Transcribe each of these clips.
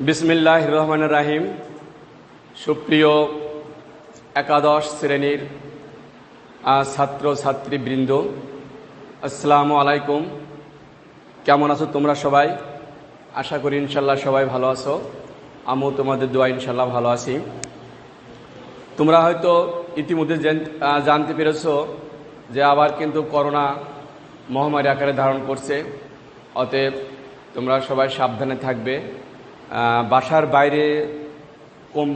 বিসমিল্লাহির রহমানির রাহিম। সুপ্রিয় একাদশ শ্রেণীর ছাত্র ছাত্রীবৃন্দ, আসসালামু আলাইকুম। কেমন আছো তোমরা সবাই? আশা করি ইনশাল্লাহ সবাই ভালো আছো। আমিও তোমাদের দোয়া ইনশাল্লাহ ভালো আছি। তোমরা হয়তো ইতিমধ্যে জানতে পেরেছো যে আবার কিন্তু করোনা মহামারী আকারে ধারণ করছে। অতএব তোমরা সবাই সাবধানে থাকবে, বাসার বাইরে কম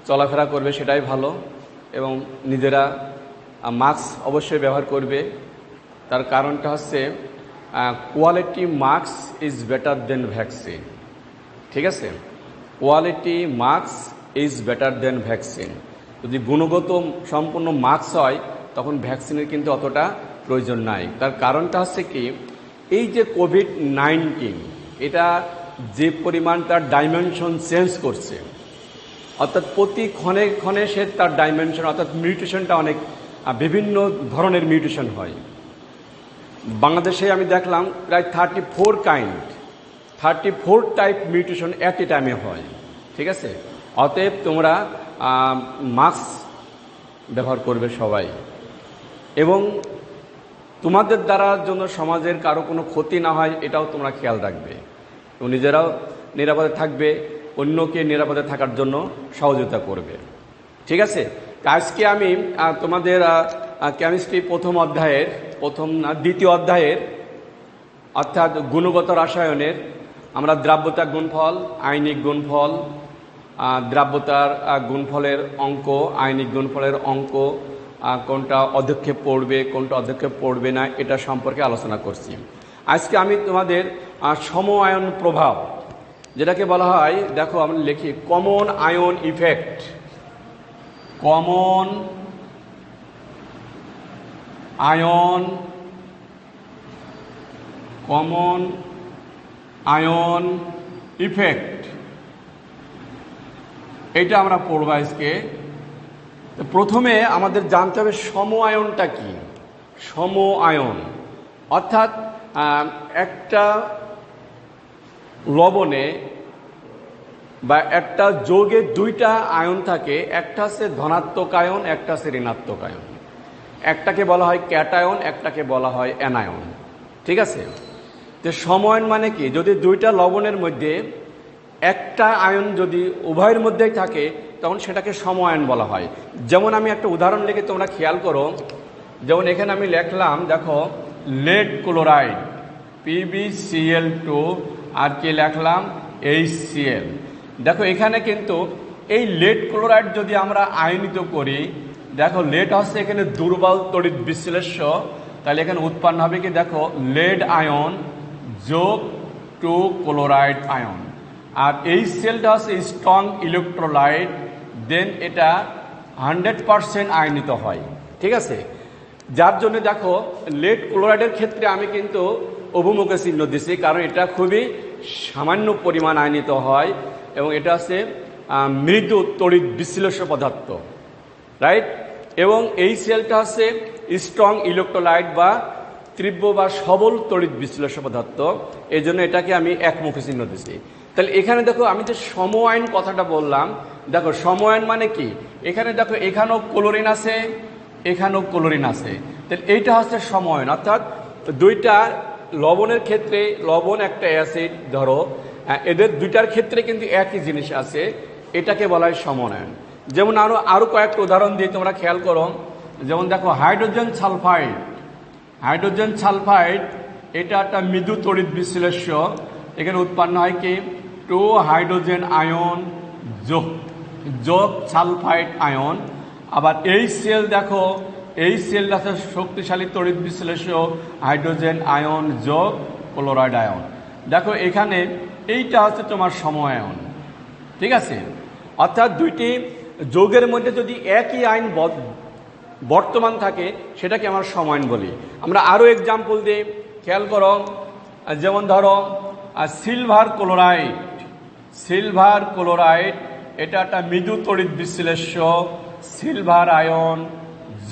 চলাফেরা করবে, সেটাই ভালো। এবং নিজেরা মাস্ক অবশ্যই ব্যবহার করবে। তার কারণটা হচ্ছে quality mask is better then vaccine. ঠিক আছে, quality mask is better then vaccine. যদি গুণগত সম্পূর্ণ মাস্ক হয় তখন ভ্যাকসিনের কিন্তু অতটা প্রয়োজন নাই। তার কারণটা হচ্ছে কি, এই যে কোভিড-19 এটা যে পরিমাণ তার ডাইমেনশন চেঞ্জ করছে, অর্থাৎ প্রতি ক্ষণে ক্ষণে সে তার ডাইমেনশন অর্থাৎ মিউটেশনটা অনেক বিভিন্ন ধরনের মিউটেশন হয়। বাংলাদেশে আমি দেখলাম প্রায় 34 টাইপ মিউটেশন অ্যাট এ টাইমে হয়। ঠিক আছে, অতএব তোমরা মাস্ক ব্যবহার করবে সবাই, এবং তোমাদের দ্বারা জন্য সমাজের কারো কোনো ক্ষতি না হয় এটাও তোমরা খেয়াল রাখবে, এবং নিজেরাও নিরাপদে থাকবে, অন্যকে নিরাপদে থাকার জন্য সহযোগিতা করবে। ঠিক আছে, আজকে আমি তোমাদের কেমিস্ট্রি দ্বিতীয় অধ্যায়ের অর্থাৎ গুণগত রসায়নের আমরা দ্রাব্যতা গুণফল, আয়নিক গুণফল, দ্রাব্যতার গুণফলের অঙ্ক, আয়নিক গুণফলের অঙ্ক, কোনটা অধক্ষেপ পড়বে কোনটা অধক্ষেপ পড়বে না, এটা সম্পর্কে আলোচনা করছি। আজকে আমি তোমাদের সম আয়ন প্রভাব, যেটাকে বলা হয়, দেখো আমরা লিখি common ion effect. Common ion effect, এটা আমরা পড়ব আজকে। প্রথমে আমাদের জানতে হবে সম আয়নটা কি। সম আয়ন অর্থাৎ একটা লবণে বা একটা যৌগে দুইটা আয়ন থাকে, একটা হচ্ছে ধনাত্মক আয়ন, একটা হচ্ছে ঋণাত্মক আয়ন। একটাকে বলা হয় ক্যাটায়ন, একটাকে বলা হয় অ্যানায়ন। ঠিক আছে, তো সমায়ন মানে কি, যদি দুইটা লবণের মধ্যে একটা আয়ন যদি উভয়ের মধ্যেই থাকে তখন সেটাকে সমায়ন বলা হয়। যেমন আমি একটা উদাহরণ লিখে তোমরা খেয়াল করো, যেমন এখানে আমি লিখলাম, দেখো লেড ক্লোরাইড PbCl2 আর কি লিখলাম HCl। দেখো এখানে কিন্তু এই লেড ক্লোরাইড যদি আমরা আয়নিত করি, দেখো লেড হচ্ছে এখানে দুর্বল তড়িৎ বিশ্লেষ্য, তাহলে এখানে উৎপন্ন হবে কি, দেখো লেড আয়ন যোগ 2 ক্লোরাইড আয়ন। আর HClটা হচ্ছে স্ট্রং ইলেকট্রোলাইট, দেন এটা 100% আয়নিত হয়। ঠিক আছে, যার জন্য দেখো লেড ক্লোরাইডের ক্ষেত্রে আমি কিন্তু অভিমুখে চিহ্ন দিছি, কারণ এটা খুবই সামান্য পরিমাণ আয়নিত হয় এবং এটা হচ্ছে মৃদু তড়িৎ বিশ্লেষ্য পদার্থ, রাইট। এবং HClটা হচ্ছে স্ট্রং ইলেকট্রোলাইট বা তীব্র বা সবল তড়িৎ বিশ্লেষ্য পদার্থ, এই জন্য এটাকে আমি একমুখী চিহ্ন দিছি। তাহলে এখানে দেখো আমি যে সম আয়ন কথাটা বললাম, দেখো সম আয়ন মানে কি, এখানে দেখো এখানেও ক্লোরিন আছে, এখানেও ক্লোরিন আছে, তাহলে এইটা হচ্ছে সম আয়ন। অর্থাৎ দুইটা লবণের ক্ষেত্রে, লবণ একটা অ্যাসিড ধরো, এদের দুইটার ক্ষেত্রে কিন্তু একই জিনিস আছে, এটাকে বলা হয় সমনায়ন। যেমন আরো কয়েকটা উদাহরণ দিয়ে তোমরা খেয়াল করো, যেমন দেখো হাইড্রোজেন সালফাইড এটা একটা মৃদু তড়িৎ বিশ্লেষ্য, এখানে উৎপন্ন হয় কি 2 হাইড্রোজেন আয়ন যোগ সালফাইড আয়ন। আবার HCl, দেখো HCl আছে শক্তিশালী তড়িৎ বিশ্লেষ্য, হাইড্রোজেন আয়ন যোগ ক্লোরাইড আয়ন। দেখো এখানে এইটা হচ্ছে তোমার সম আয়ন। ঠিক আছে, অর্থাৎ দুইটি যৌগের মধ্যে যদি একই আয়ন বর্তমান থাকে সেটাকে আমরা সমায়ন বলি। আমরা আরো এক্সাম্পল দিই, খেয়াল করো, যেমন ধরো সিলভার ক্লোরাইড এটা একটা মৃদু তড়িৎ বিশ্লেষ্য, সিলভার আয়ন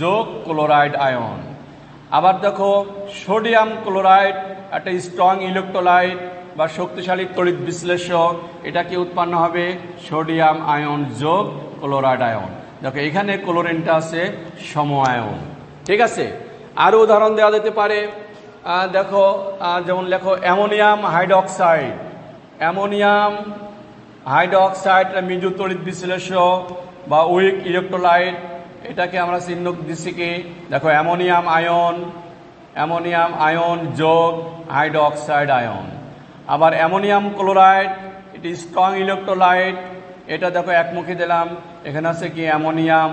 যোগ ক্লোরাইড আয়ন। আবার দেখো সোডিয়াম ক্লোরাইড একটা স্ট্রং ইলেকট্রোলাইট বা শক্তিশালী তড়িৎ বিশ্লেষ্য, এটা কি উৎপন্ন হবে? সোডিয়াম আয়ন যোগ ক্লোরাইড আয়ন। দেখো এখানে ক্লোরিনটা আছে সম আয়ন। ঠিক আছে, আরও উদাহরণ দেওয়া যেতে পারে। দেখো যেমন লেখো অ্যামোনিয়াম হাইড্রোক্সাইড। অ্যামোনিয়াম হাইড্রোক্সাইড মৃদু তড়িৎ বিশ্লেষ্য বা উইক ইলেকট্রোলাইট। এটাকে আমরা চিহ্ন দিচ্ছি কি? দেখো অ্যামোনিয়াম আয়ন যোগ হাইড্রোক্সাইড আয়ন। আবার অ্যামোনিয়াম ক্লোরাইড, এটি স্ট্রং ইলেকট্রোলাইট। এটা দেখো একমুখী দিলাম, এখানে আছে কি? অ্যামোনিয়াম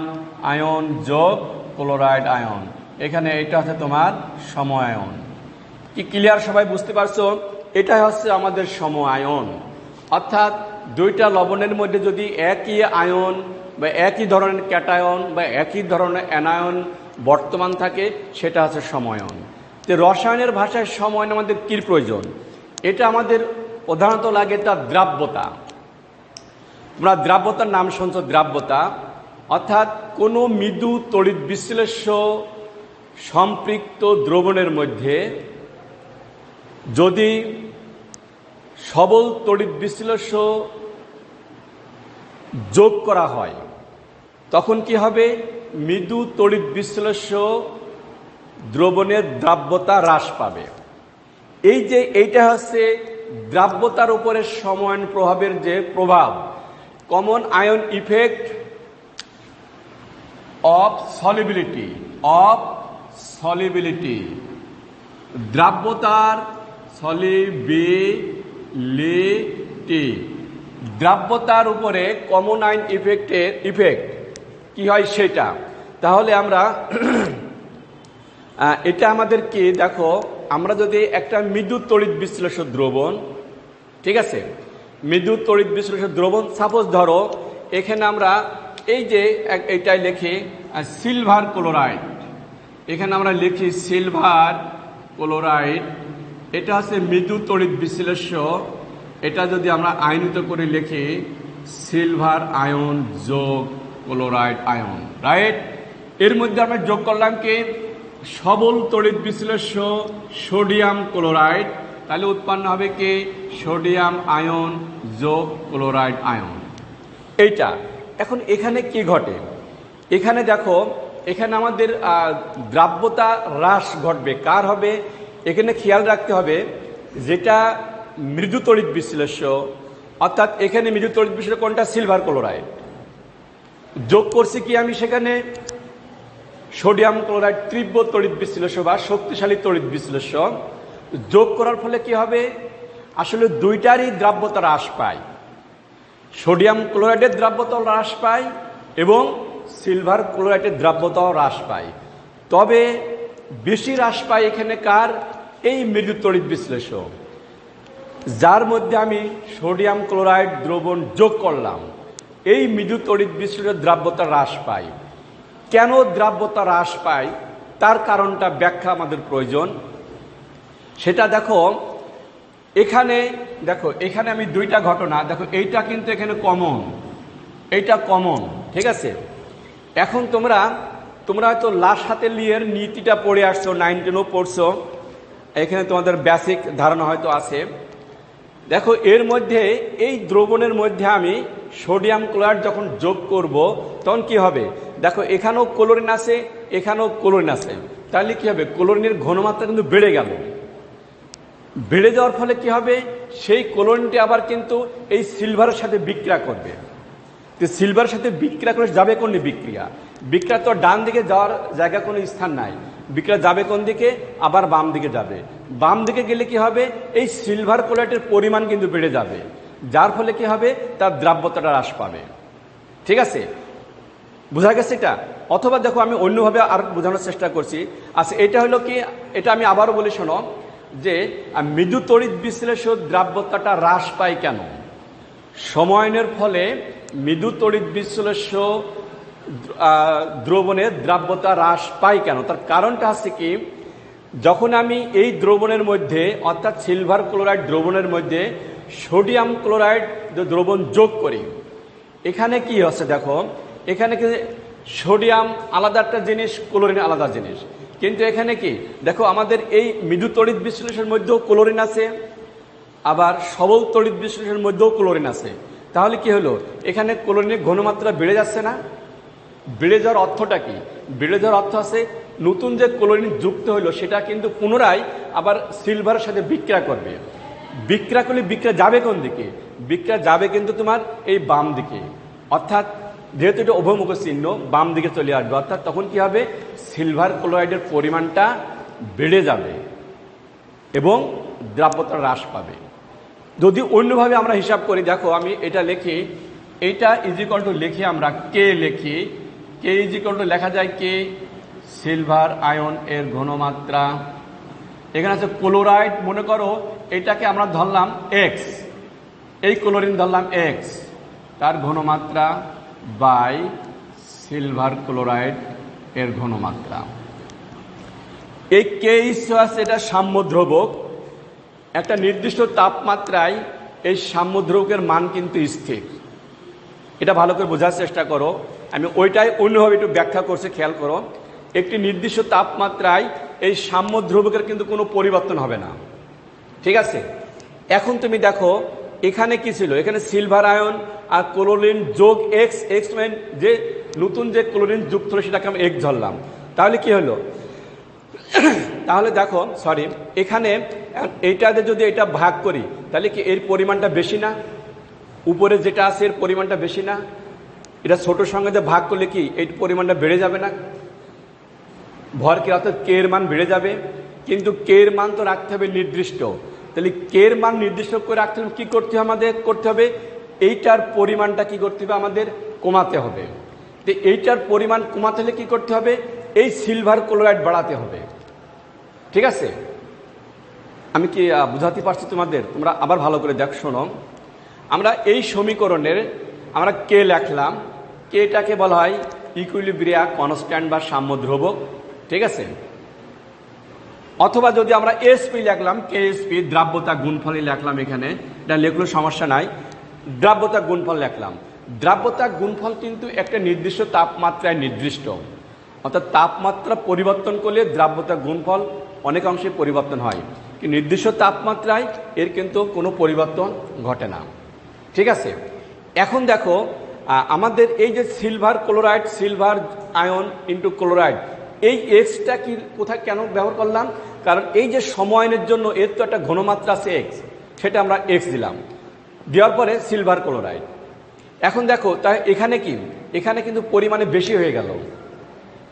আয়ন যোগ ক্লোরাইড আয়ন। এখানে এটা হচ্ছে তোমার সম আয়ন। কি ক্লিয়ার? সবাই বুঝতে পারছো? এটাই হচ্ছে আমাদের সম আয়ন। অর্থাৎ দুইটা লবণের মধ্যে যদি একই আয়ন বা একই ধরনের ক্যাটায়ন বা একই ধরনের অ্যানায়ন বর্তমান থাকে, সেটা হচ্ছে সমায়ন। তো রসায়নের ভাষায় সমায়ন আমাদের কী প্রয়োজন? এটা আমাদের প্রধানত লাগে তার দ্রাব্যতা। তোমরা দ্রাব্যতার নাম শুনছো, দ্রাব্যতা অর্থাৎ কোনো মৃদু তড়িৎ বিশ্লেষ্য সম্পৃক্ত দ্রবণের মধ্যে যদি সবল তড়িৎ বিশ্লেষ্য যোগ করা হয়, তখন কি হবে? মৃদু তড়িৎ বিশ্লেষ্য দ্রবণের দ্রাব্যতা হ্রাস পাবে। এই যে এইটা হচ্ছে দ্রাব্যতার উপরে সমায়ন প্রভাবের যে প্রভাব, common ion effect of solubility. দ্রাব্যতার দ্রাব্যতার উপরে কমন আয়ন ইফেক্ট কি হয় সেটা। তাহলে আমরা এটা আমাদের কি? দেখো আমরা যদি একটা মৃদু তড়িৎ বিশ্লেষ্য দ্রবণ, ঠিক আছে, মৃদু তড়িৎ বিশ্লেষ্য দ্রবণ সাপোজ ধরো এখানে আমরা এই যে এইটাই লিখি সিলভার ক্লোরাইড। এখানে আমরা লিখি সিলভার ক্লোরাইড, এটা হচ্ছে মৃদু তড়িৎ বিশ্লেষ্য। এটা যদি আমরা আয়নিত করে লিখি সিলভার আয়ন যোগ ক্লোরাইড আয়ন, রাইট? এর মধ্যে আমরা যোগ করলাম কি? সবল তড়িৎ বিশ্লেষ্য সোডিয়াম ক্লোরাইড। তাহলে উৎপন্ন হবে কি? সোডিয়াম আয়ন যোগ ক্লোরাইড আয়ন। এইটা এখন এখানে কি ঘটে? এখানে দেখো এখানে আমাদের দ্রাব্যতা হ্রাস ঘটবে। কার হবে? এখানে খেয়াল রাখতে হবে যেটা মৃদু তড়িৎ বিশ্লেষ্য, অর্থাৎ এখানে মৃদু তড়িৎ বিশ্লেষ্য কোনটা? Silver chloride. যোগ করছি কি আমি সেখানে? সোডিয়াম ক্লোরাইড তীব্র তড়িৎ বিশ্লেষ্য বা শক্তিশালী তড়িৎ বিশ্লেষ্য। যোগ করার ফলে কি হবে? আসলে দুইটারই দ্রাব্যতা হ্রাস পায়। সোডিয়াম ক্লোরাইডের দ্রাব্যতাও হ্রাস পায় এবং সিলভার ক্লোরাইডের দ্রাব্যতাও হ্রাস পায়। তবে বেশি হ্রাস পায় এখানে কার? এই মৃদু তড়িৎ বিশ্লেষ্য, যার মধ্যে আমি সোডিয়াম ক্লোরাইড দ্রবণ যোগ করলাম। এই মৃদু তড়িৎ বিশ্লেষ্যের দ্রাব্যতা হ্রাস পায়। কেন দ্রাব্যতা হ্রাস পায় তার কারণটা ব্যাখ্যা আমাদের প্রয়োজন। সেটা দেখো এখানে, এখানে আমি দুইটা ঘটনা দেখো, এইটা কিন্তু এখানে কমন, এইটা কমন, ঠিক আছে? এখন তোমরা হয়তো লাস্ট হাতে লিয়ের নীতিটা পড়ে আসছো, 9, 10 পড়ছো, এখানে তোমাদের বেসিক ধারণা হয়তো আছে। দেখো এর মধ্যে এই দ্রবণের মধ্যে আমি সোডিয়াম ক্লোরাইড যখন যোগ করব তখন কি হবে? দেখো এখানেও ক্লোরিন আছে, এখানেও ক্লোরিন আছে। তাহলে কি হবে? ক্লোরিনের ঘনমাত্রা কিন্তু বেড়ে গেল। বেড়ে যাওয়ার ফলে কি হবে? সেই ক্লোরিনটি আবার কিন্তু এই সিলভারের সাথে বিক্রিয়া করবে। তো সিলভারের সাথে বিক্রিয়া করে যাবে কোন বিক্রিয়া? বিক্রিয়া তো ডান দিকে যাওয়ার জায়গা কোনো স্থান নাই। বিক্রিয়া যাবে কোন দিকে? আবার বাম দিকে যাবে। বাম দিকে গেলে কি হবে? এই সিলভার ক্লোরাইডের পরিমাণ কিন্তু বেড়ে যাবে, যার ফলে কি হবে? তার দ্রাব্যতাটা হ্রাস পাবে। ঠিক আছে, বোঝা গেছে এটা? অথবা দেখো আমি অন্যভাবে আর বোঝানোর চেষ্টা করছি। আচ্ছা, এটা হলো কি? এটা আমি আবারও বলি শোনো, যে মৃদু তড়িৎ বিশ্লেষ্য দ্রাব্যতাটা হ্রাস পায় কেন? সমায়নের ফলে মৃদু তড়িৎ বিশ্লেষ্য দ্রবণের দ্রাব্যতা হ্রাস পায় কেন? তার কারণটা হচ্ছে কি, যখন আমি এই দ্রবণের মধ্যে অর্থাৎ সিলভার ক্লোরাইড দ্রবণের মধ্যে সোডিয়াম ক্লোরাইড দ্রবণ যোগ করি, এখানে কি হচ্ছে? দেখো এখানে কি সোডিয়াম আলাদা একটা জিনিস, ক্লোরিন আলাদা জিনিস। কিন্তু এখানে কি দেখো, আমাদের এই মৃদু তড়িৎ বিশ্লেষণের মধ্যেও ক্লোরিন আছে, আবার সবল তড়িৎ বিশ্লেষণের মধ্যেও ক্লোরিন আছে। তাহলে কি হলো, এখানে ক্লোরিনের ঘনমাত্রা বেড়ে যাচ্ছে না? বেড়ে যাওয়ার অর্থটা কি? বেড়ে যাওয়ার অর্থ আছে নতুন যে ক্লোরিন যুক্ত হলো সেটা কিন্তু পুনরায় আবার সিলভারের সাথে বিক্রিয়া করবে। বিক্রিয়া করলে বিক্রিয়া যাবে কোন দিকে? বিক্রিয়া যাবে কিন্তু তোমার এই বাম দিকে, অর্থাৎ যেহেতু এটা উভয়মুখ চিহ্ন বাম দিকে চলে আসবে, অর্থাৎ তখন কি হবে, সিলভার ক্লোরাইডের পরিমাণটা বেড়ে যাবে এবং দ্রাব্যতা হ্রাস পাবে। যদি অন্যভাবে আমরা হিসাব করি, দেখো আমি এটা লিখি, এইটা ইজিকল টু লিখি আমরা কে লিখি, কে ইজিকল টু লেখা যায় কে সিলভার আয়ন এর ঘনমাত্রা। এখানে আছে ক্লোরাইড, মনে করো এটাকে আমরা ধরলাম এক্স, এই ক্লোরিন ধরলাম এক্স, তার ঘনমাত্রা বাই সিলভার ক্লোরাইড এর ঘনমাত্রা। এই কে আছে এটা সাম্যদ্রবক, একটা নির্দিষ্ট তাপমাত্রায় এই সাম্যদ্রবকের মান কিন্তু স্থির। এটা ভালো করে বোঝার চেষ্টা করো, আমি ওইটাই অন্যভাবে একটু ব্যাখ্যা করছি, খেয়াল করো। একটি নির্দিষ্ট তাপমাত্রায় এই সাম্যদ্রবকের কিন্তু কোনো পরিবর্তন হবে না, ঠিক আছে? এখন তুমি দেখো এখানে কি ছিল, এখানে সিলভার আয়ন আর ক্লোরিন যোগ এক্স, এক্স মানে যে নতুন যে ক্লোরিন যুক্ত হলো সেটাকে আমি এক্স ধরলাম। তাহলে কি হলো, তাহলে দেখো সরি, এখানে এইটাতে যদি এটা ভাগ করি তাহলে কি এর পরিমাণটা বেশি না? উপরে যেটা আছে এর পরিমাণটা বেশি না? এটা ছোটোর সঙ্গে যে ভাগ করলে কি এই পরিমাণটা বেড়ে যাবে না? ভর কি, অর্থাৎ কে এর মান বেড়ে যাবে। কিন্তু কে এর মান তো রাখতে হবে নির্দিষ্ট, তাহলে কে এর মান নির্দিষ্ট করে রাখতে হলে কী করতে হবে, আমাদের করতে হবে এইটার পরিমাণটা কি করতে হবে, আমাদের কমাতে হবে। তো এইটার পরিমাণ কমাতে হলে কী করতে হবে, এই সিলভার ক্লোরাইড বাড়াতে হবে, ঠিক আছে? আমি কি বুঝাতে পারছি তোমাদের? তোমরা আবার ভালো করে দেখ, শোনো। আমরা এই সমীকরণের আমরা কে লিখলাম, কেটাকে বলা হয় ইকুইলিব্রিয়া কনস্ট্যান্ট বা সাম্যদ্রবক, ঠিক আছে? অথবা যদি আমরা এসপি লিখলাম, কেএসপি দ্রাব্যতা গুণফলই লিখলাম, এখানে এটা লিখলেও সমস্যা নাই, দ্রাব্যতা গুণফল লিখলাম। দ্রাব্যতা গুণফল কিন্তু একটা নির্দিষ্ট তাপমাত্রায় নির্দিষ্ট, অর্থাৎ তাপমাত্রা পরিবর্তন করলে দ্রাব্যতা গুণফল অনেকাংশে পরিবর্তন হয়, কিন্তু নির্দিষ্ট তাপমাত্রায় এর কিন্তু কোনো পরিবর্তন ঘটে না, ঠিক আছে? এখন দেখো আমাদের এই যে silver chloride, silver ion into chloride, এই এক্সটা কি কোথায় কেন ব্যবহার করলাম? কারণ এই যে সময়ের জন্য এর তো একটা ঘনমাত্রা আছে এক্স, সেটা আমরা এক্স দিলাম, দেওয়ার পরে সিলভার ক্লোরাইড। এখন দেখো তাই এখানে কি, এখানে কিন্তু পরিমাণে বেশি হয়ে গেল,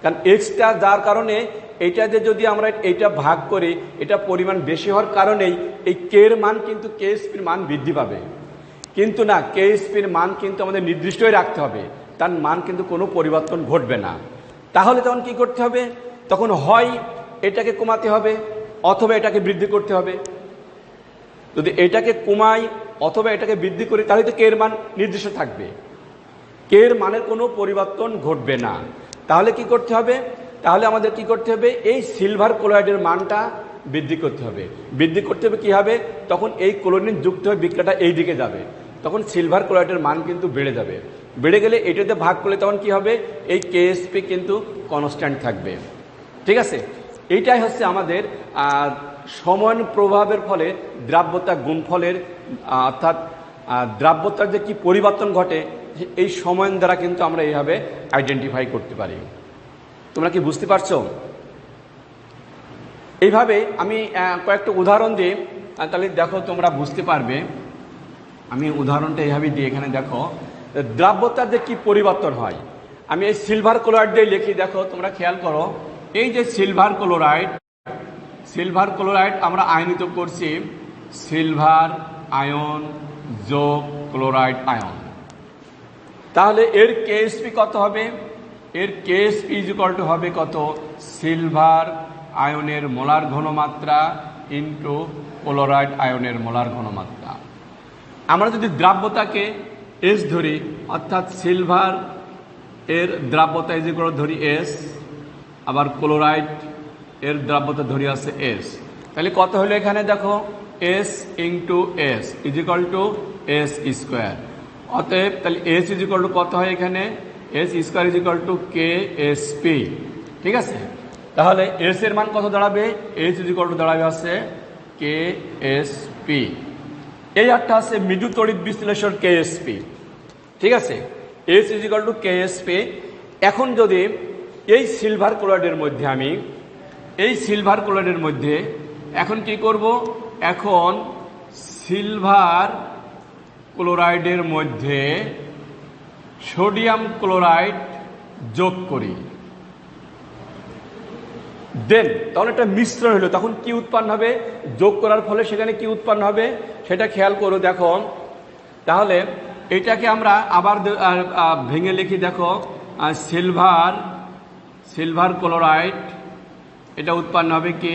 কারণ এক্সটা যার কারণে এইটাতে যদি আমরা এইটা ভাগ করি, এটা পরিমাণ বেশি হওয়ার কারণেই এই কে এর মান কিন্তু কেএসপির মান বৃদ্ধি পাবে। কিন্তু না, কেএসপির মান কিন্তু আমাদের নির্দিষ্টই রাখতে হবে, তার মান কিন্তু কোনো পরিবর্তন ঘটবে না। তাহলে তখন কি করতে হবে, তখন হয় এটাকে কমাতে হবে অথবা এটাকে বৃদ্ধি করতে হবে। যদি এটাকে কমাই অথবা এটাকে বৃদ্ধি করি তাহলে তো কে এর মান নির্দিষ্ট থাকবে, কে এর মানের কোনো পরিবর্তন ঘটবে না। তাহলে কি করতে হবে, তাহলে আমাদের কি করতে হবে, এই সিলভার ক্লোরাইডের মানটা বৃদ্ধি করতে হবে। বৃদ্ধি করতে হবে কি হবে, তখন এই ক্লোরিন যুক্ত হয়ে বিক্রিয়াটা এই দিকে যাবে, তখন সিলভার ক্লোরাইডের মান কিন্তু বেড়ে যাবে। বেড়ে গেলে এটাতে ভাগ করলে তখন কি হবে, এই কেএসপি কিন্তু কনস্ট্যান্ট থাকবে, ঠিক আছে? এইটাই হচ্ছে আমাদের সময় প্রভাবের ফলে দ্রাব্যতা গুণফলের, অর্থাৎ দ্রাব্যতার যে কি পরিবর্তন ঘটে এই সময়ের দ্বারা কিন্তু আমরা এইভাবে আইডেন্টিফাই করতে পারি। তোমরা কি বুঝতে পারছো? এইভাবে আমি কয়েকটা উদাহরণ দিই, তাহলে দেখো তোমরা বুঝতে পারবে। আমি উদাহরণটা এইভাবে দিই, এখানে দেখো দ্রাব্যতার যে কি পরিবর্তন হয়, আমি এই সিলভার ক্লোরাইড দিয়ে লিখি। দেখো তোমরা খেয়াল করো, এই যে সিলভার ক্লোরাইড আমরা আয়নিত করছি সিলভার আয়ন যোগ ক্লোরাইড আয়ন, তাহলে এর কেএসপি কত হবে, এর কেএসপি ইকুয়াল টু হবে কত, সিলভার আয়নের মোলার ঘনমাত্রা ইন্টু ক্লোরাইড আয়নের মোলার ঘনমাত্রা। আমরা যদি দ্রাব্যতাকে এস ধরি, অর্থাৎ সিলভার এর দ্রাব্যতা ইকুয়াল ধরি এস, আবার ক্লোরাইড এর দ্রাব্যতা ধরি আছে এস, তাহলে কত হলো এখানে দেখো, S into S equal to S square. অতএব তাহলে এস ইকুয়াল টু কত হয় এখানে, S square equal to K S P, ঠিক আছে? তাহলে এস এর মান কত দাঁড়াবে, এস ইকুয়াল টু দাঁড়াবে আছে কে এস পি, এই একটা আছে মৃদু তড়িৎ বিশ্লেষণ কেএসপি, ঠিক আছে, S is equal to KSP. এখন যদি এই সিলভার ক্লোরাইডের মধ্যে এখন কি করব, এখন সিলভার ক্লোরাইডের মধ্যে সোডিয়াম ক্লোরাইড যোগ করি, দেন তখন একটা মিশ্রণ হলো, তখন কি উৎপন্ন হবে, যোগ করার ফলে সেখানে কি উৎপন্ন হবে সেটা খেয়াল করো। দেখো তাহলে এটাকে আমরা আবার ভেঙে লিখি। দেখো সিলভার ক্লোরাইড, এটা উৎপন্ন হবে কি,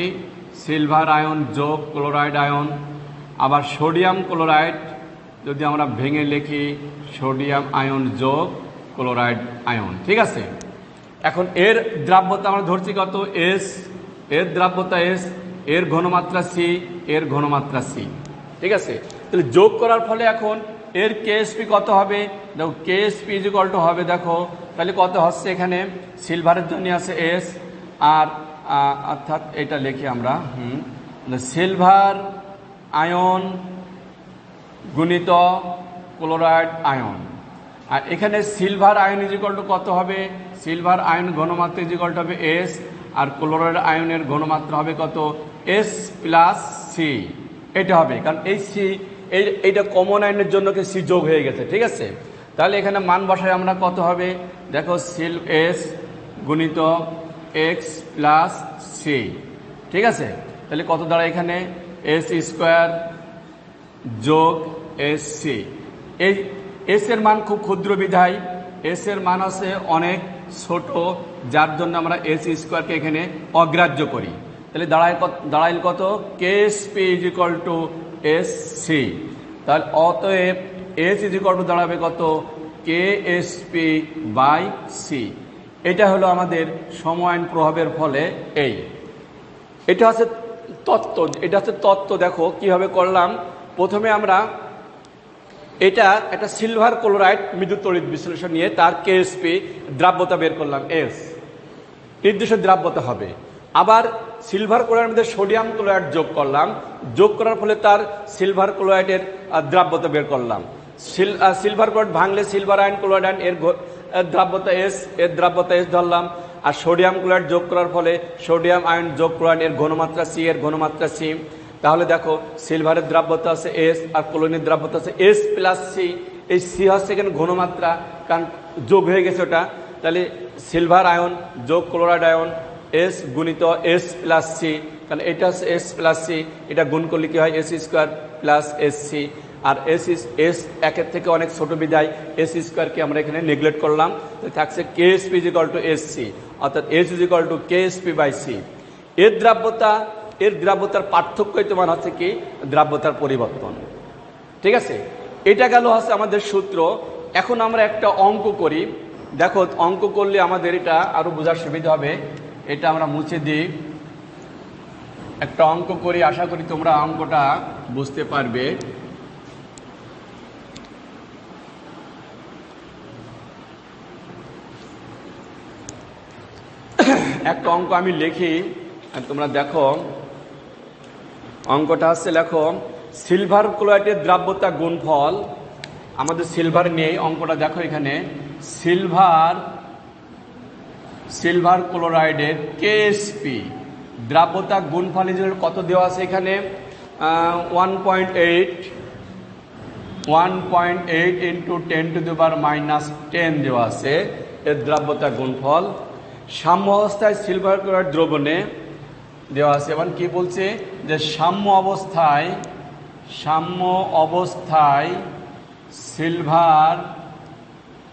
সিলভার আয়ন যোগ ক্লোরাইড আয়ন। আবার সোডিয়াম ক্লোরাইড যদি আমরা ভেঙে লিখি, সোডিয়াম আয়ন যোগ ক্লোরাইড আয়ন, ঠিক আছে। এখন এর দ্রাব্যতা আমরা ধরছি কত, এস, এর দ্রাব্যতা এস, এর ঘনমাত্রা সি, এর ঘনমাত্রা সি, ঠিক আছে। তাহলে যোগ করার ফলে এখন এর কেএসপি কত হবে, দেখো কেএসপি ইজ ইকুয়াল টু হবে, দেখো তাহলে কত হচ্ছে, এখানে সিলভারের জন্য আছে এস, আর অর্থাৎ এটা লিখি আমরা সিলভার আয়ন গুণিত ক্লোরাইড আয়ন। আর এখানে silver ion is equal two কত হবে, সিলভার আয়ন ঘনমাত্রা ইজ ইকুয়াল টু হবে এস, আর ক্লোরাইড আয়নের ঘনমাত্রা হবে কত, এস প্লাস সি, এটা হবে। কারণ এই সি, এইটা কমন আয়নের জন্য কি সি যোগ হয়ে গেছে, ঠিক আছে। তাহলে এখানে মান বসায় আমরা কত হবে, দেখো এস গুণিত এক্স প্লাস সি, ঠিক আছে। তাহলে কত দাঁড়ায় এখানে, এস স্কোয়ার যোগ এস সি। এই এস এর মান খুব ক্ষুদ্র বিধায় এস এর মান আছে অনেক ছোট, যার জন্য আমরা এস স্কোয়ারকে এখানে অগ্রাহ্য করি। তাহলে দাঁড়াইল কত, Ksp is equal to S C. তাহলে অতএব এস ইজ ইকুয়াল টু দাঁড়াবে কত, কেএসপি বাই সি। এটা হলো আমাদের সময়ায়ন প্রভাবের ফলে এটা হচ্ছে তত্ত্ব। দেখো কিভাবে করলাম। প্রথমে আমরা এটা একটা সিলভার ক্লোরাইড মৃদু তড়িৎ বিশ্লেষণ নিয়ে তার কেএসপি দ্রাব্যতা বের করলাম, এস নির্দিষ্ট দ্রাব্যতা হবে। আবার সিলভার ক্লোরাইডের মধ্যে সোডিয়াম ক্লোরাইড যোগ করলাম, যোগ করার ফলে তার সিলভার ক্লোরাইডের দ্রাব্যতা বের করলাম। সিলভার ক্লোরাইড ভাঙলে সিলভার আয়ন ক্লোরাইড আয়ন এর দ্রাব্যতা এস, এর দ্রাব্যতা এস ধরলাম। আর সোডিয়াম ক্লোরাইড যোগ করার ফলে সোডিয়াম আয়ন যোগ ক্লোরাইড এর ঘনমাত্রা সি, এর ঘনমাত্রা সি। তাহলে দেখো সিলভারের দ্রাব্যতা আছে এস, আর ক্লোরিনের দ্রাব্যতা আছে এস প্লাস সি। এই সি হচ্ছে এখানে ঘনমাত্রা, কারণ যোগ হয়ে গেছে ওটা। তাহলে সিলভার আয়ন যোগ ক্লোরাইড আয়ন এস গুণিত এস প্লাস সি, কারণ এটা হচ্ছে এস প্লাস সি, এটা গুণ করলে কি হয়, S square plus S C. আর এস একের থেকে অনেক ছোট বিদায় এস স্কোয়ারকে আমরা এখানে নেগলেক্ট করলাম, থাকছে KSP is equal to S C, অর্থাৎ S is equal to KSP by C. এর দ্রাব্যতার পার্থক্যই তোমার হচ্ছে কি, দ্রাব্যতার পরিবর্তন, ঠিক আছে। এটা গেল হচ্ছে আমাদের সূত্র। এখন আমরা একটা অঙ্ক করি। দেখো অঙ্ক করলে আমাদের এটা আরো বোঝার সুবিধা হবে। এটা আমরা মুছে দিই, একটা অঙ্ক করি, আশা করি তোমরা অঙ্কটা বুঝতে পারবে। একটা অঙ্ক আমি লিখি, তোমরা দেখো। অঙ্কটা হচ্ছে, লেখো সিলভার ক্লোরাইডের দ্রাব্যতা গুণফল। আমাদের সিলভার নেই, অঙ্কটা দেখো এখানে সিলভার ক্লোরাইডের কেএসপি দ্রাব্যতা গুণফল হিসেবে কত দেওয়া আছে এখানে, 1.8 ইন্টু 10⁻⁻10 দেওয়া আছে এর দ্রাব্যতা গুণফল। সাম্য অবস্থায় সিলভার ক্লোরাইড দ্রবণে দেওয়া আছে। এবং কি বলছে যে সাম্য অবস্থায় সিলভার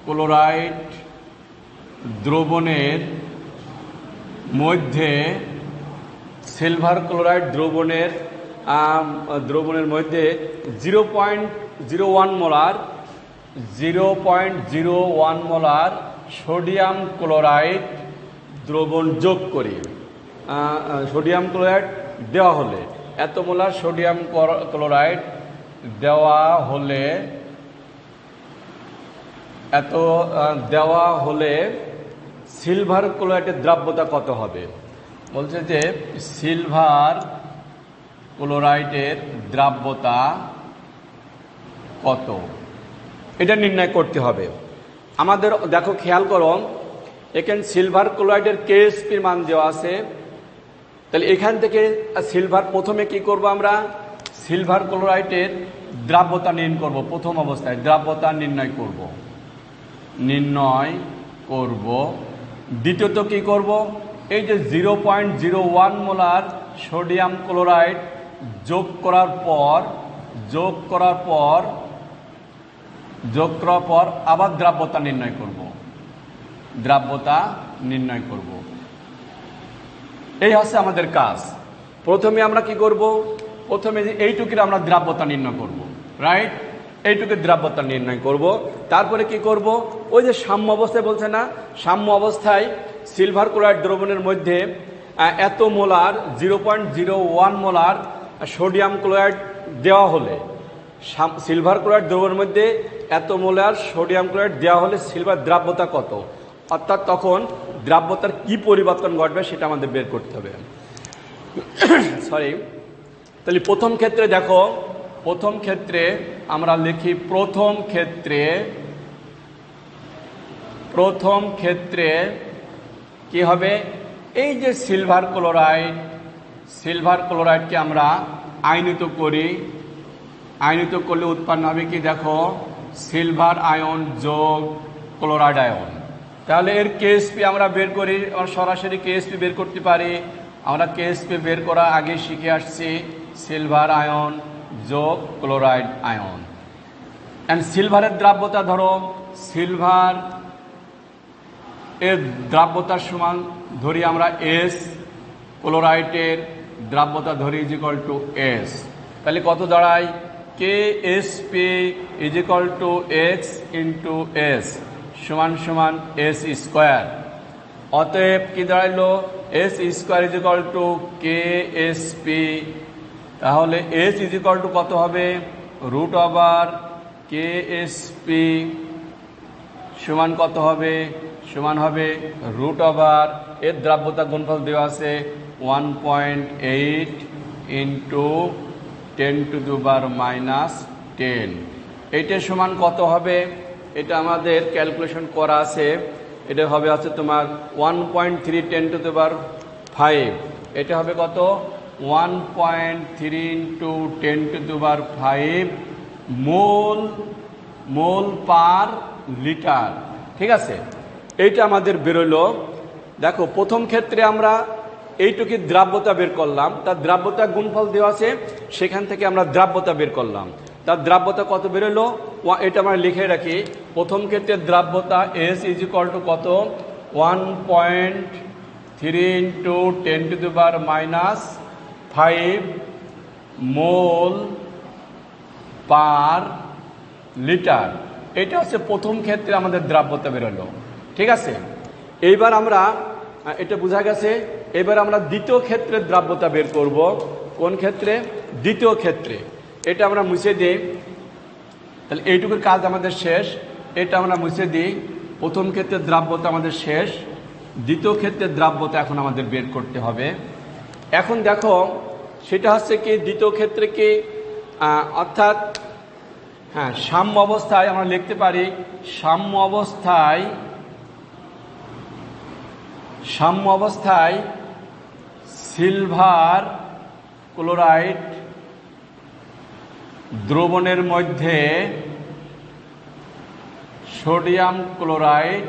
ক্লোরাইড দ্রবণের মধ্যে দ্রবণের মধ্যে 0.01 মোলার সোডিয়াম ক্লোরাইড দ্রবণ যোগ করি। সোডিয়াম ক্লোরাইড দেওয়া হলে, এত মোলার সোডিয়াম ক্লোরাইড দেওয়া হলে সিলভার ক্লোরাইডের দ্রাব্যতা কত হবে। বলছে যে সিলভার ক্লোরাইডের দ্রাব্যতা কত, এটা নির্ণয় করতে হবে আমাদের। দেখো খেয়াল করো, এখানে সিলভার ক্লোরাইডের কেএসপির মান দেওয়া আছে। তাহলে এখান থেকে সিলভার প্রথমে কি করব, আমরা সিলভার ক্লোরাইডের দ্রাব্যতা নির্ণয় করব। প্রথম অবস্থায় দ্রাব্যতা নির্ণয় করব। দ্বিতীয়ত কি করব, এই যে 0.01 মোলার সোডিয়াম ক্লোরাইড যোগ করার পর আবার দ্রাব্যতা নির্ণয় করব। এই হচ্ছে আমাদের কাজ। প্রথমে আমরা কি করব, প্রথমে এইটুকুর আমরা দ্রাব্যতা নির্ণয় করব, রাইট? এইটুকুর দ্রাব্যতা নির্ণয় করব। তারপরে কি করব, ওই যে সাম্য অবস্থায় বলছে না, সাম্য অবস্থায় সিলভার ক্লোরাইড দ্রবণের মধ্যে এত মোলার 0.01 মোলার সোডিয়াম ক্লোরাইড দেওয়া হলে, সিলভার ক্লোরাইড দ্রবণের মধ্যে এত মোলার সোডিয়াম ক্লোরাইড দেওয়া হলে সিলভার দ্রাব্যতা কত, অর্থাৎ তখন দ্রাব্যতার কি পরিবর্তন ঘটবে সেটা আমাদের বের করতে হবে। তাহলে প্রথম ক্ষেত্রে দেখো, প্রথম ক্ষেত্রে আমরা লিখি, প্রথম ক্ষেত্রে কি হবে, এই যে সিলভার ক্লোরাইডকে আমরা আয়নিত করলে উৎপন্ন হবে কি, দেখো সিলভার আয়ন যোগ ক্লোরাইড আয়ন। তাহলে এর কেএসপি আমরা বের করি, আমরা সরাসরি কেএসপি বের করতে পারি। আমরা কেএসপি বের করা আগে শিখে আসছি, সিলভার আয়ন যোগ ক্লোরাইড আয়ন। এন্ড সিলভারের দ্রাব্যতা ধরো, সিলভার এর দ্রাব্যতার সমান ধরি আমরা এস, ক্লোরাইডের দ্রাব্যতা ধরি ইজিক্যাল টু এস। তাহলে কত দাঁড়ায়, KSP is equal to X into S সমান এস স্কোয়ার। অতএব কি দাঁড়াইলো, S square is equal to KSP. তাহলে এস ইজিক্যাল টু কত হবে, রুট ওভার কেএসপি সমান কত হবে, সমান হবে রুট ওভার এর দ্রাব্যতা গুণফল দেওয়া আছে 1.8 ইন্টু 10⁻⁻10। এইটার সমান কত হবে, এটা আমাদের ক্যালকুলেশন করা আছে। এটা হবে আছে তোমার 1.3 10⁵। এটা হবে কত, 1.3 ইন্টু 10⁵ মোল পার লিটার। ঠিক আছে, এইটা আমাদের বেরোলো। দেখো প্রথম ক্ষেত্রে আমরা এইটুকু দ্রাব্যতা বের করলাম, তার দ্রাব্যতা গুণফল দেওয়া আছে, সেখান থেকে আমরা দ্রাব্যতা বের করলাম। তার দ্রাব্যতা কত বেরোলো, এটা আমরা লিখে রাখি। প্রথম ক্ষেত্রে দ্রাব্যতা এস ইজিক্যাল টু কত, 1.3 ইন্টু 10⁻⁵ মোল পার লিটার। এটা হচ্ছে প্রথম ক্ষেত্রে আমাদের দ্রাব্যতা বেরোলো। ঠিক আছে, এইবার আমরা, এটা বোঝা গেছে। এবার আমরা দ্বিতীয় ক্ষেত্রে দ্রাব্যতা বের করব। কোন ক্ষেত্রে, দ্বিতীয় ক্ষেত্রে। এটা আমরা মুছে দিই, তাহলে এইটুকুর কাজ আমাদের শেষ। এটা আমরা মুছে দিই, প্রথম ক্ষেত্রে দ্রাব্যতা আমাদের শেষ, দ্বিতীয় ক্ষেত্রে দ্রাব্যতা এখন আমাদের বের করতে হবে। এখন দেখো সেটা হচ্ছে কি, দ্বিতীয় ক্ষেত্রে কি, অর্থাৎ হ্যাঁ সাম্য অবস্থায় আমরা লিখতে পারি, সাম্য অবস্থায় সিলভার ক্লোরাইড দ্রবণের মধ্যে সোডিয়াম ক্লোরাইড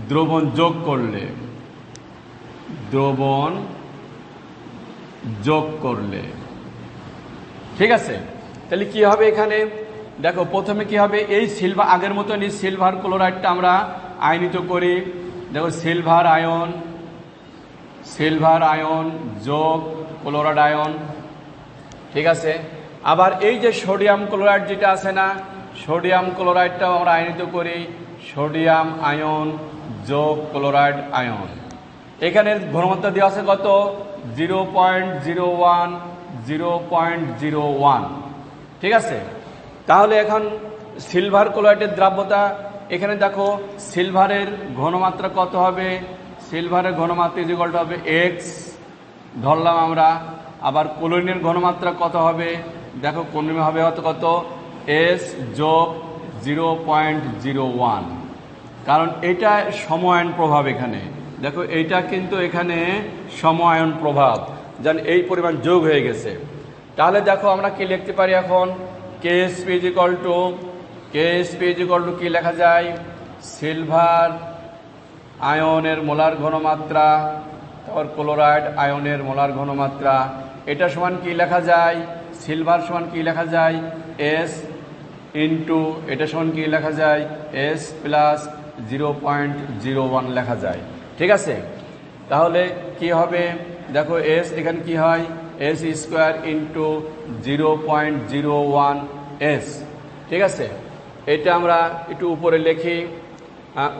দ্রবণ যোগ করলে, ঠিক আছে। তাহলে কি হবে এখানে, দেখো প্রথমে কি হবে, এই সিলভার আগের মতনই সিলভার ক্লোরাইডটা আমরা আয়নিত করি। দেখো সিলভার আয়ন যোগ ক্লোরাইড আয়ন, ঠিক আছে। আবার এই যে সোডিয়াম ক্লোরাইড যেটা আছে না, সোডিয়াম ক্লোরাইডটাও আমরা আয়নিত করি, সোডিয়াম আয়ন যোগ ক্লোরাইড আয়ন। এখানে ঘনমাত্রা দেওয়া আছে কত, 0.01, ঠিক আছে। তাহলে এখন সিলভার ক্লোরাইডের দ্রাব্যতা, এখানে দেখো সিলভারের ঘনমাত্রা কত হবে, সিলভারের ঘনমাত্রা ইকুয়াল টু হবে এক্স ধরলাম আমরা। আবার ক্লোরিনের ঘনমাত্রা কত হবে, দেখো ক্লোরিন হবে কত, এস যোগ 0.01, কারণ এটা সমায়ন প্রভাব। এখানে দেখো এইটা কিন্তু এখানে সমায়ন প্রভাব, যেন এই পরিমাণ যোগ হয়ে গেছে। তাহলে দেখো আমরা কি লিখতে পারি এখন, কেএসপি ইজ ইকুয়াল টু কি লেখা যায়, সিলভার আয়নের মোলার ঘনমাত্রা, তারপর ক্লোরাইড আয়নের মোলার ঘনমাত্রা, এটা সমান কি লেখা যায়, সিলভার সমান কি লেখা যায়, এস ইন্টু এটা সমান কি লেখা যায়, এস প্লাস 0.01 লেখা যায়। ঠিক আছে, তাহলে কি হবে দেখো, এস এখানে কি হয়, এস স্কোয়ার ইন্টু 0.01 এস। ঠিক আছে, এটা আমরা একটু উপরে লিখি।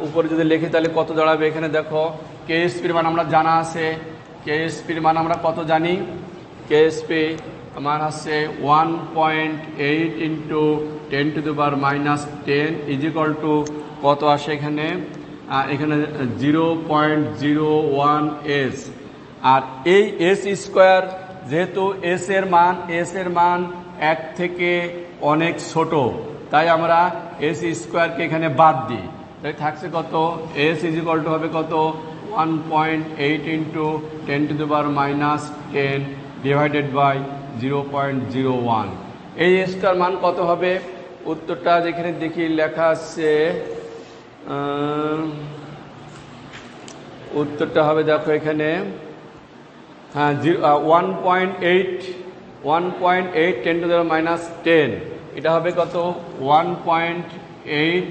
উপরে যদি লিখি তাহলে কত দাঁড়াবে, এখানে দেখো কেএসপির মান আমরা জানা আছে, কেএসপির মান আমরা কত জানি, কেএসপি মান হচ্ছে 1.8 ইন্টু 10⁻⁻10 ইজ ইকুয়াল টু কত আসে এখানে, এখানে 0.01 এস। আর এই এস স্কোয়ার, যেহেতু এস এর মান 1 থেকে অনেক ছোট, তাই আমরা এস স্কোয়ারকে এখানে বাদ দিই। তাই থাকছে কত, এস ইজ ইকুয়াল টু হবে কত, 1.8 ইন্টু 10⁻⁻10 ডিভাইডেড বাই 0.01। এই এসটার মান কত হবে, উত্তরটা যেখানে দেখি লেখা আছে, উত্তরটা হবে দেখো এখানে, হ্যাঁ 1.8 10⁻⁻10, এটা হবে কত, 1.8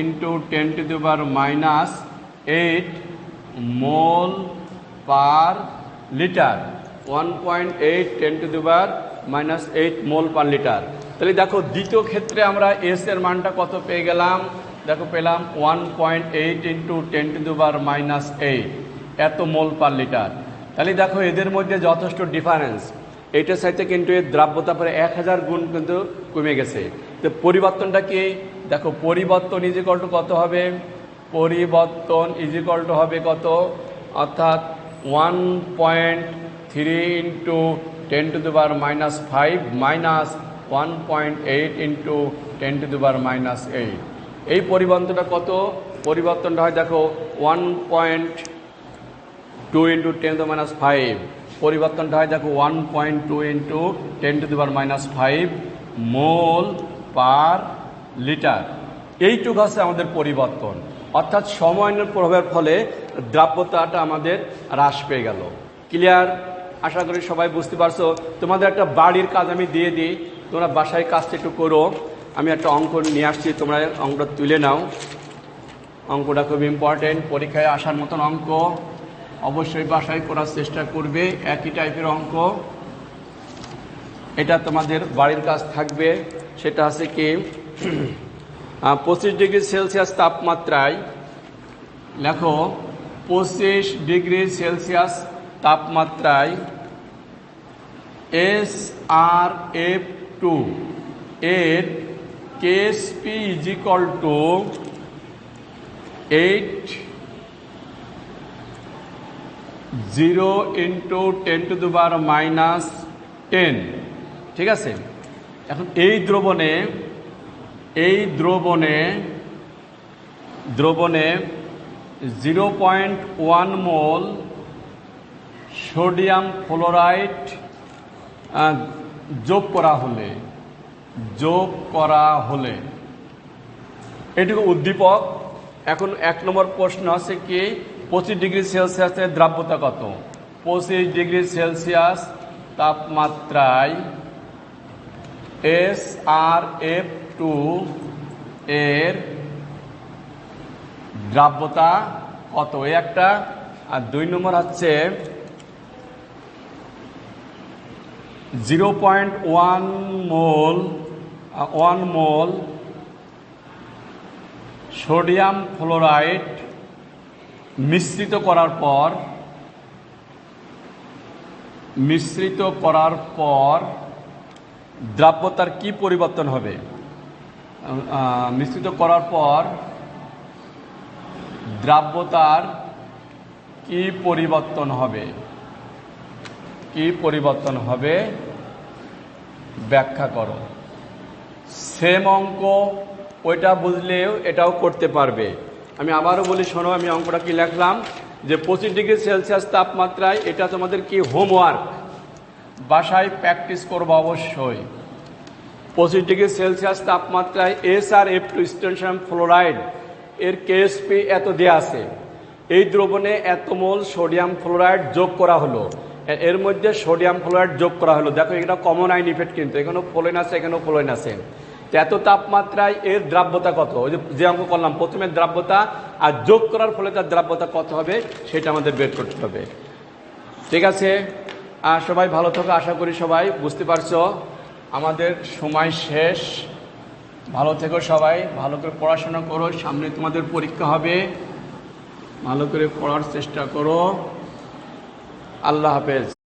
ইন্টু 10⁻⁻8 মোল পার লিটার, 1.8 10⁻⁻8 মোল পার লিটার। তাহলে দেখো দ্বিতীয় ক্ষেত্রে আমরা এস এর মানটা কত পেয়ে গেলাম, দেখো পেলাম 1.8 ইন্টু 10⁻⁻8 এত মোল পার লিটার। তাহলে দেখো এদের মধ্যে যথেষ্ট ডিফারেন্স, এইটার সাথে কিন্তু এর দ্রাব্যতা পরে 1000 গুণ কিন্তু কমে গেছে। তো পরিবর্তনটা কি, দেখো পরিবর্তন ইজ ইকুয়াল টু কত হবে, পরিবর্তন ইজ ইকুয়াল টু হবে কত, অর্থাৎ 1.3 ইন্টু 10⁻⁻5 মাইনাস 1.8 ইন্টু 10⁻⁻8। এই পরিবর্তনটা কত, পরিবর্তনটা হয় দেখো 1.2 ইন্টু 10⁻5, পরিবর্তনটা হয় দেখো 1.2 ইন্টু 10⁻⁻5 মোল পার লিটার। এইটুকু হচ্ছে আমাদের পরিবর্তন, অর্থাৎ সময়ের প্রভাবের ফলে দ্রাব্যতাটা আমাদের হ্রাস পেয়ে গেল। ক্লিয়ার? আশা করি সবাই বুঝতে পারছো। তোমাদের একটা বাড়ির কাজ আমি দিয়ে দিই, তোমরা বাসায় কাজটা একটু করো। আমি একটা অঙ্ক নিয়ে আসছি, তোমরা অঙ্কটা তুলে নাও। অঙ্কটা খুব ইম্পর্টেন্ট, পরীক্ষায় আসার মতন অঙ্ক, অবশ্যই বাসায় করার চেষ্টা করবে। একই টাইপের অঙ্ক, এটা তোমাদের বাড়ির কাজ থাকবে। সেটা আছে কি, 25 ডিগ্রি সেলসিয়াস তাপমাত্রায়, লেখো 25 ডিগ্রি সেলসিয়াস তাপমাত্রায় SrF2 এর KSP is equal two 80 into 10⁻⁻10। ঠিক আছে, এখন এই দ্রবণে 0.1 মোল সোডিয়াম ফ্লোরাইড যোগ করা হলে এটুকু উদ্দীপক। এখন 1 নম্বর প্রশ্ন আছে কি, 25 ডিগ্রি সেলসিয়াসের দ্রাব্যতা কত, 25 ডিগ্রি সেলসিয়াস তাপমাত্রায় SrF2 এর দ্রাব্যতা কত, এই একটা। আর 2 নম্বর হচ্ছে 0.1 মোল সোডিয়াম ফ্লোরাইড মিশ্রিত করার পর দ্রাব্যতার কি পরিবর্তন হবে, মিশ্রিত করার পর দ্রাব্যতার কি পরিবর্তন হবে ব্যাখ্যা করো। সেম অঙ্ক ওইটা বুঝলেও এটাও করতে পারবে। আমি আবারও বলি, শোনো, আমি অঙ্কটা কি লিখলাম, যে 25°C তাপমাত্রায়, এটা তোমাদের কি হোমওয়ার্ক, বাসায় প্র্যাকটিস করবো অবশ্যই। 25°C তাপমাত্রায় SrF2 স্টেনশন ফ্লোরাইড এর কেএসপি এত দেয়া আছে, এই দ্রবণে এত মোল সোডিয়াম ফ্লোরাইড যোগ করা হলো, এর মধ্যে সোডিয়াম ফ্লোরাইড যোগ করা হলো। দেখো এটা কমন আইন ইফেক্ট, কিন্তু এখানেও ফ্লোরিন আছে, এখানেও ফ্লোরিন আছে। তো এত তাপমাত্রায় এর দ্রাব্যতা কত, ওই যে অঙ্ক করলাম, প্রথমে দ্রাব্যতা আর যোগ করার ফলে তার দ্রাব্যতা কত হবে সেটা আমাদের বের করতে হবে। ঠিক আছে, আর সবাই ভালো থাকো, আশা করি সবাই বুঝতে পারছো। আমাদের সময় শেষ, ভালো থেকো সবাই, ভালো করে পড়াশোনা করো, সামনে তোমাদের পরীক্ষা হবে, ভালো করে পড়ার চেষ্টা করো। আল্লাহ হাফেজ।